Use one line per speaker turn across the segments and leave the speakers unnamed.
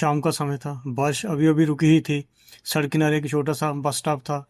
शाम का समय था। बारिश अभी अभी रुकी ही थी। सड़क किनारे एक छोटा सा बस स्टॉप था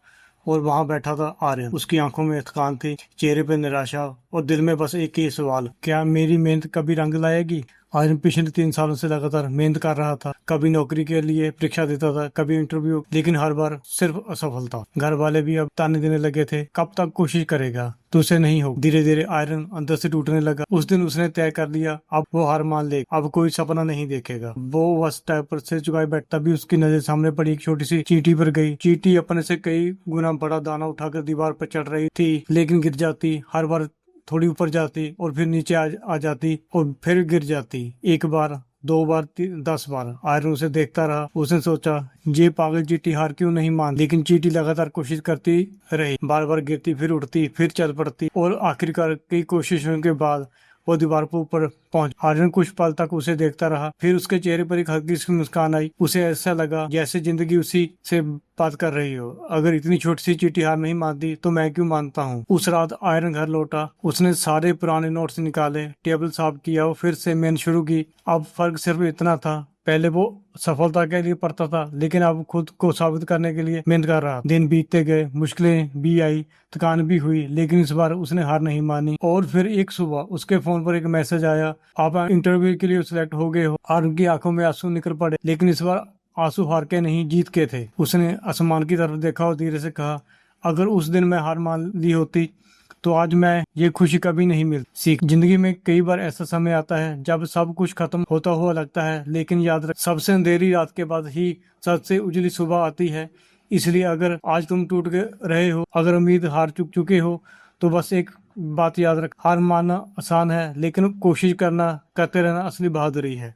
और वहां बैठा था आर्यन। उसकी आंखों में थकान थी, चेहरे पे निराशा और दिल में बस एक ही सवाल, क्या मेरी मेहनत कभी रंग लाएगी? आर्यन पिछले 3 सालों से लगातार मेहनत कर रहा था। कभी नौकरी के लिए परीक्षा देता था, कभी इंटरव्यू, लेकिन हर बार सिर्फ असफलता। घर वाले भी अब ताने देने लगे थे, कब तक कोशिश करेगा, तुझसे नहीं हो। धीरे धीरे आयरन अंदर से टूटने लगा। उस दिन उसने तय कर लिया, अब वो हार मान ले, अब कोई सपना नहीं देखेगा। वो बस टाइप पर सिर झुकाए बैठा, तभी उसकी नजर सामने पड़ी एक छोटी सी चींटी पर गई। चींटी अपने से कई गुना बड़ा दाना उठाकर दीवार पर चढ़ रही थी, लेकिन गिर जाती। हर बार थोड़ी ऊपर जाती और फिर नीचे आ जाती और फिर गिर जाती। एक बार, 2 बार, 10 बार। आयरन उसे देखता रहा। उसने सोचा, ये पागल चींटी हार क्यों नहीं मान। लेकिन चींटी लगातार कोशिश करती रही, बार बार गिरती, फिर उठती, फिर चल पड़ती और आखिरकार कई कोशिशों के बाद वो दीवार पर ऊपर पहुंच। आर्यन कुछ पल तक उसे देखता रहा, फिर उसके चेहरे पर एक हल्की सी मुस्कान आई। उसे ऐसा लगा जैसे जिंदगी उसी से बात कर रही हो। अगर इतनी छोटी सी चींटी हार नहीं मानती तो मैं क्यों मानता हूँ। उस रात आयरन घर लौटा। उसने सारे पुराने नोट्स निकाले, टेबल साफ किया और फिर से मेहनत शुरू की। अब फर्क सिर्फ इतना था, पहले वो सफलता के लिए पढ़ता था, लेकिन अब खुद को साबित करने के लिए मेहनत कर रहा। दिन बीतते गए, मुश्किलें भी आई, थकान भी हुई, लेकिन इस बार उसने हार नहीं मानी। और फिर एक सुबह उसके फोन पर एक मैसेज आया, आप इंटरव्यू के लिए सिलेक्ट हो गए हो। और उनकी आंखों में आंसू निकल पड़े, लेकिन इस बार आंसू हार के नहीं, जीत के थे। उसने आसमान की तरफ देखा और धीरे से कहा, अगर उस दिन मैं हार मान ली होती तो आज मैं ये खुशी कभी नहीं मिल सीख। जिंदगी में कई बार ऐसा समय आता है जब सब कुछ खत्म होता हुआ लगता है, लेकिन याद रख, सबसे अंधेरी रात के बाद ही सबसे उजली सुबह आती है। इसलिए अगर आज तुम टूट के रहे हो, अगर उम्मीद हार चुके हो, तो बस एक बात याद रख, हार मानना आसान है, लेकिन कोशिश करते रहना असली बहादुरी है।